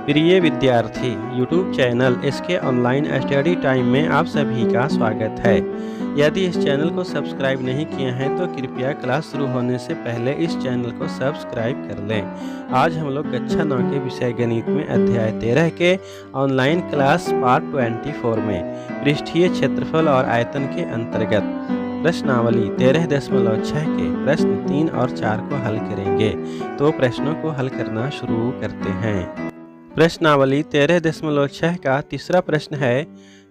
प्रिय विद्यार्थी, YouTube channel SK online study time में आप सभी का स्वागत है। यदि इस चैनल को सब्सक्राइब नहीं किए हैं तो कृपया क्लास शुरू होने से पहले इस चैनल को सब्सक्राइब कर लें। आज हम लोग कक्षा 9 के विषय गणित में अध्याय 13 के ऑनलाइन क्लास पार्ट 24 में पृष्ठीय क्षेत्रफल और आयतन के अंतर्गत प्रश्नावली 13.6 के प्रश्न 3 और 4 को हल करेंगे। तो प्रश्नों को हल करना शुरू करते हैं। प्रश्नावली 13.6 का तीसरा प्रश्न है,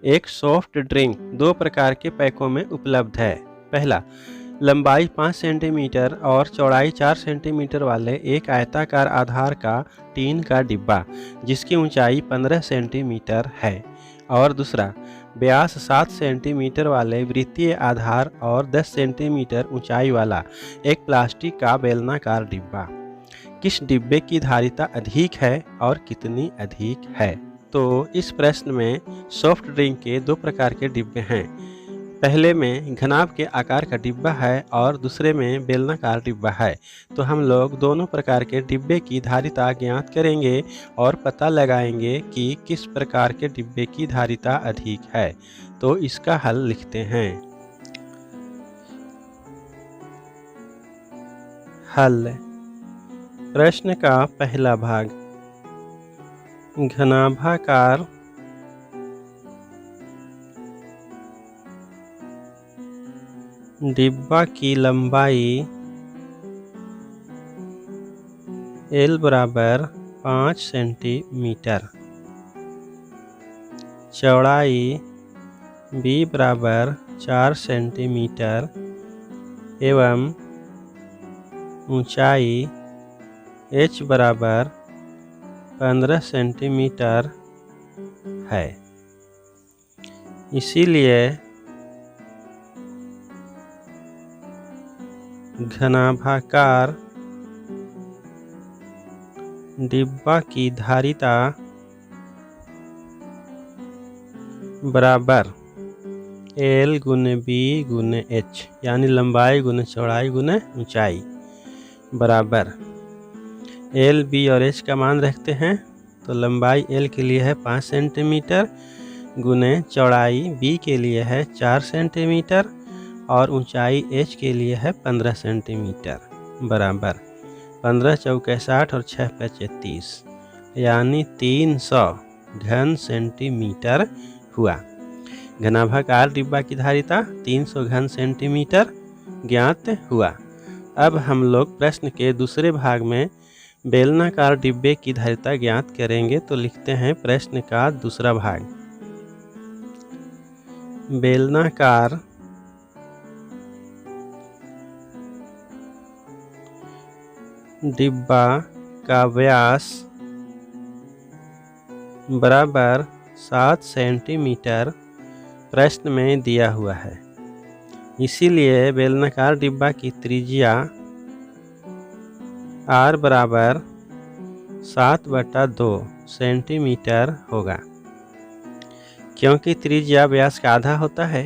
एक सॉफ्ट ड्रिंक दो प्रकार के पैकों में उपलब्ध है। पहला, लंबाई 5 सेंटीमीटर और चौड़ाई 4 सेंटीमीटर वाले एक आयताकार आधार का टीन का डिब्बा जिसकी ऊंचाई 15 सेंटीमीटर है। और दूसरा, व्यास 7 सेंटीमीटर वाले वृत्तीय आधार और 10 सेंटीमीटर ऊंचाई वाला एक प्लास्टिक का बेलनाकार डिब्बा। किस डिब्बे की धारिता अधिक है और कितनी अधिक है? तो इस प्रश्न में सॉफ्ट ड्रिंक के दो प्रकार के डिब्बे हैं। पहले में घनाभ के आकार का डिब्बा है और दूसरे में बेलनाकार डिब्बा है। तो हम लोग दोनों प्रकार के डिब्बे की धारिता ज्ञात करेंगे और पता लगाएंगे कि किस प्रकार के डिब्बे की धारिता अधिक है। तो इसका हल लिखते हैं। हल। प्रश्न का पहला भाग, घनाभाकार डिब्बा की लंबाई L बराबर 5 सेंटीमीटर, चौड़ाई B बराबर 4 सेंटीमीटर एवं ऊंचाई H बराबर 15 सेंटीमीटर है। इसीलिए घनाभाकार डिब्बा की धारिता बराबर L गुने B गुने H, यानी लंबाई गुने चौड़ाई गुने ऊंचाई बराबर L, B और H का मान रखते हैं। तो लंबाई L के लिए है 5 सेंटीमीटर गुने चौड़ाई B के लिए है 4 सेंटीमीटर और ऊंचाई H के लिए है 15 सेंटीमीटर बराबर 15 चौके 60 और 6 पचे 30, यानी 300 घन सेंटीमीटर हुआ। घनाभाकार डिब्बा की धारिता 300 घन सेंटीमीटर ज्ञात हुआ। अब हम लोग प्रश्न के दूसरे भाग में बेलनाकार डिब्बे की धारिता ज्ञात करेंगे। तो लिखते हैं प्रश्न का दूसरा भाग, बेलनाकार डिब्बा का व्यास बराबर 7 सेंटीमीटर प्रश्न में दिया हुआ है। इसीलिए बेलनाकार डिब्बा की त्रिज्या R बराबर 7/2 सेंटीमीटर होगा। क्योंकि त्रिज्या व्यास का आधा होता है,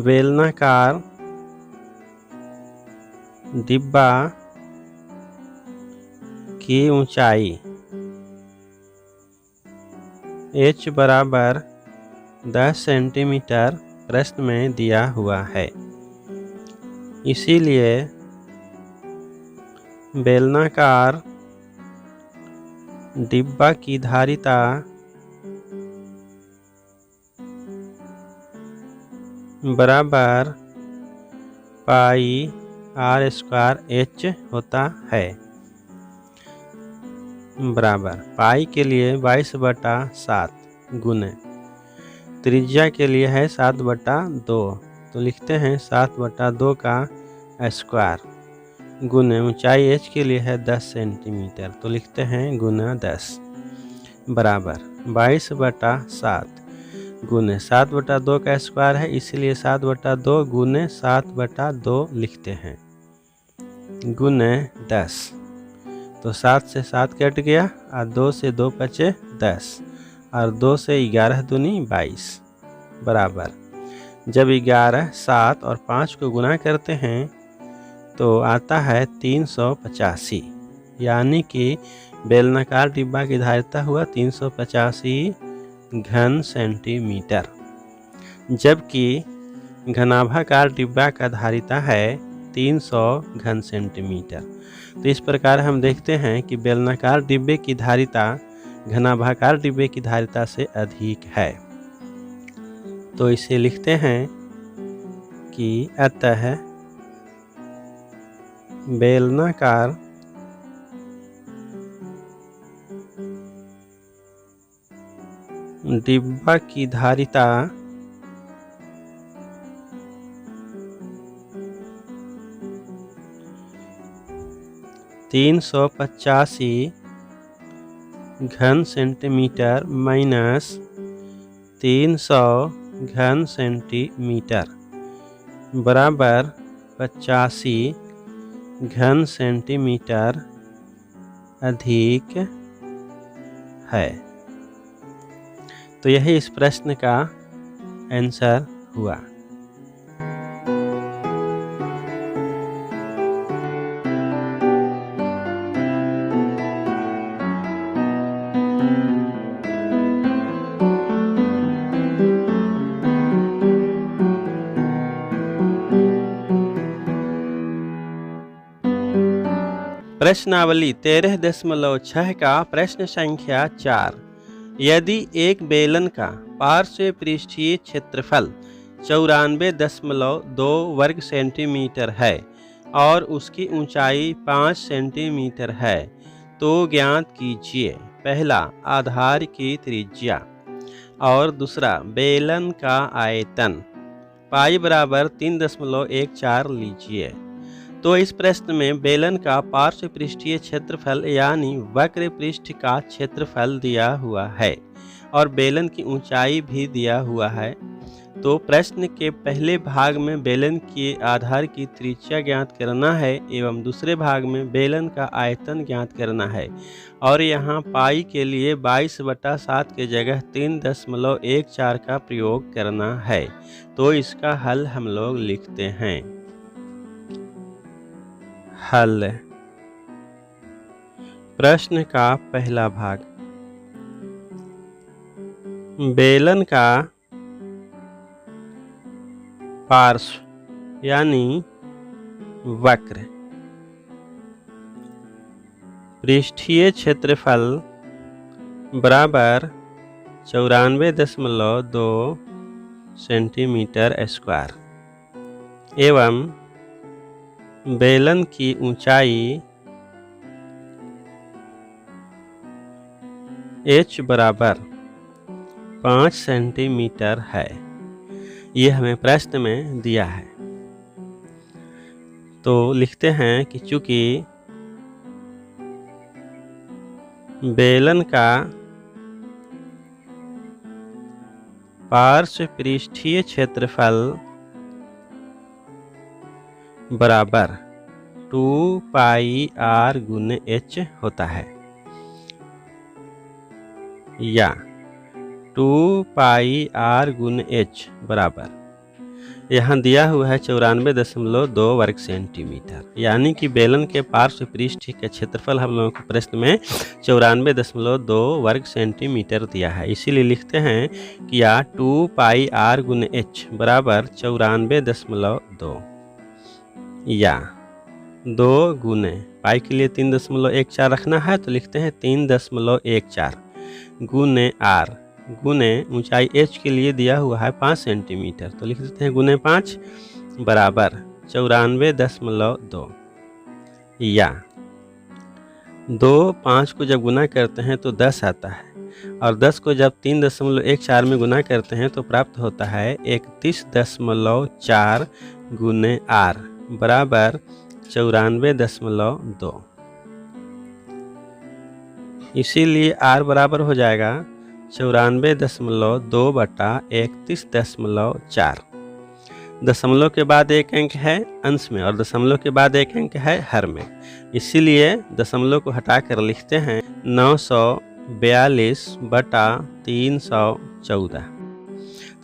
बेलनाकार डिब्बा की ऊंचाई H बराबर 10 सेंटीमीटर प्रश्न में दिया हुआ है। इसीलिए बेलनाकार डिब्बा की धारिता बराबर पाई R² H होता है। बराबर पाई के लिए 22/7 गुने त्रिज्या के लिए है 7/2। तो लिखते हैं 7/2 का स्क्वायर गुने ऊंचाई H के लिए है 10 सेंटीमीटर। तो लिखते हैं गुना 10 बराबर 22/7 गुने 7/2 का स्क्वायर है, इसलिए 7/2 गुने 7/2 लिखते हैं गुने 10। तो 7 से 7 कट गया और 2 से 2 बचे 10 और 2 से 11 दूनी 22 बराबर, जब 11, 7 और 5 को गुना करते हैं तो आता है 385, यानी कि बेलनाकार डिब्बा की धारिता हुआ 385 घन सेंटीमीटर, जबकि घनाभाकार डिब्बा का धारिता है 300 घन सेंटीमीटर। तो इस प्रकार हम देखते हैं कि बेलनाकार डिब्बे की धारिता घनाभाकार डिब्बे की धारिता से अधिक है। तो इसे लिखते हैं कि अतः बेलनाकार डिब्बा की धारिता 385 घन सेंटीमीटर माइनस 300 घन सेंटीमीटर बराबर 85 घन सेंटीमीटर अधिक है। तो यही इस प्रश्न का आंसर हुआ। प्रश्नावली 13.6 का प्रश्न संख्या 4। यदि एक बेलन का पार्श्व पृष्ठीय क्षेत्रफल 94.2 वर्ग सेंटीमीटर है और उसकी ऊंचाई 5 सेंटीमीटर है तो ज्ञात कीजिए पहला आधार की त्रिज्या और दूसरा बेलन का आयतन। पाई बराबर 3.14 लीजिए। तो इस प्रश्न में बेलन का पार्श्व पृष्ठीय क्षेत्रफल यानी वक्र पृष्ठ का क्षेत्रफल दिया हुआ है और बेलन की ऊंचाई भी दिया हुआ है। तो प्रश्न के पहले भाग में बेलन के आधार की त्रिज्या ज्ञात करना है एवं दूसरे भाग में बेलन का आयतन ज्ञात करना है और यहाँ पाई के लिए 22/7 के जगह 3.14 का प्रयोग करना है। तो इसका हल हम लोग लिखते हैं। हल। प्रश्न का पहला भाग, बेलन का पार्श्व यानी वक्र पृष्ठीय क्षेत्रफल बराबर 94.2 सेंटीमीटर स्क्वायर एवं बेलन की ऊंचाई h बराबर 5 सेंटीमीटर है। ये हमें प्रश्न में दिया है। तो लिखते हैं कि चूंकि बेलन का पार्श्व पृष्ठीय क्षेत्रफल बराबर 2 पाई r गुने h होता है या 2 पाई r गुने h बराबर यहाँ दिया हुआ है 94.2 वर्ग सेंटीमीटर, यानी कि बेलन के पार्श्व पृष्ठ का क्षेत्रफल हम लोगों को प्रश्न में 94.2 वर्ग सेंटीमीटर दिया है। इसीलिए लिखते हैं कि 2 पाई r गुने h बराबर 94.2 या 2 गुने पाई के लिए 3.14 रखना है तो लिखते हैं 3.14 गुने r गुने ऊंचाई h के लिए दिया हुआ है 5 सेंटीमीटर तो लिख देते हैं गुने 5 बराबर 94.2 या 2 5 को जब गुना करते हैं तो 10 आता है और 10 को जब 3.14 में गुना करते हैं तो प्राप्त होता है 31.4 गुने r बराबर 94.2। इसीलिए r बराबर हो जाएगा 94.2 बटा 31.4। दशमलव के बाद एक अंक है अंश में और दशमलव के बाद एक अंक है हर में, इसीलिए दशमलव को हटाकर लिखते हैं 942 बटा 314।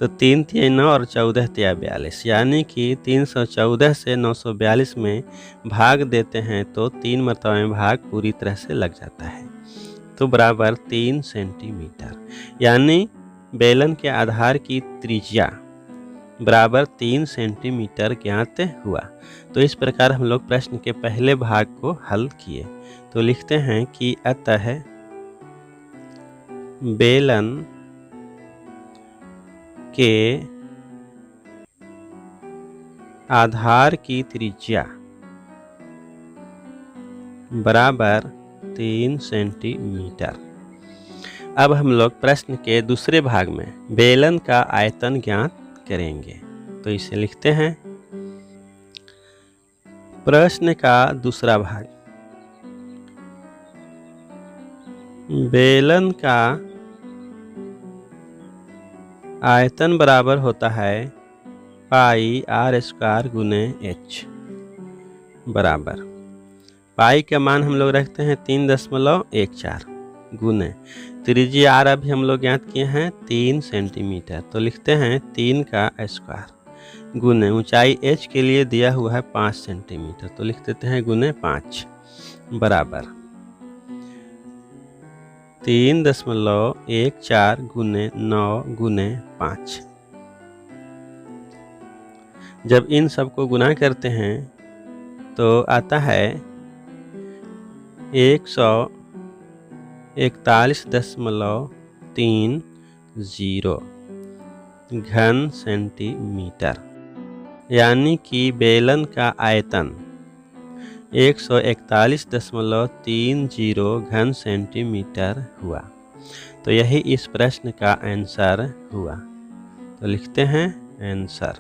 तो 3 तिया 9 और 14 तिया 42, यानी कि 314 से 942 में भाग देते हैं तो 3 मरतबा में भाग पूरी तरह से लग जाता है, तो बराबर 3 सेंटीमीटर। यानी बेलन के आधार की त्रिज्या बराबर 3 सेंटीमीटर ज्ञात हुआ। तो इस प्रकार हम लोग प्रश्न के पहले भाग को हल किए। तो लिखते हैं कि अतः बेलन के आधार की त्रिज्या बराबर 3 सेंटीमीटर। अब हम लोग प्रश्न के दूसरे भाग में बेलन का आयतन ज्ञात करेंगे। तो इसे लिखते हैं प्रश्न का दूसरा भाग। बेलन का आयतन बराबर होता है पाई आर स्क्वायर गुने एच बराबर पाई का मान हम लोग रखते हैं 3.14 गुने त्रिज्या आर अभी हम लोग ज्ञात किए हैं 3 सेंटीमीटर। तो लिखते हैं 3 का स्क्वायर गुने ऊंचाई एच के लिए दिया हुआ है 5 सेंटीमीटर, तो लिख देते हैं गुने 5 बराबर 3.14 गुने 9 गुने 5। जब इन सब को गुना करते हैं तो आता है 141.30 घन सेंटीमीटर, यानी कि बेलन का आयतन 141.30 घन सेंटीमीटर हुआ। तो यही इस प्रश्न का आंसर हुआ। तो लिखते हैं आंसर।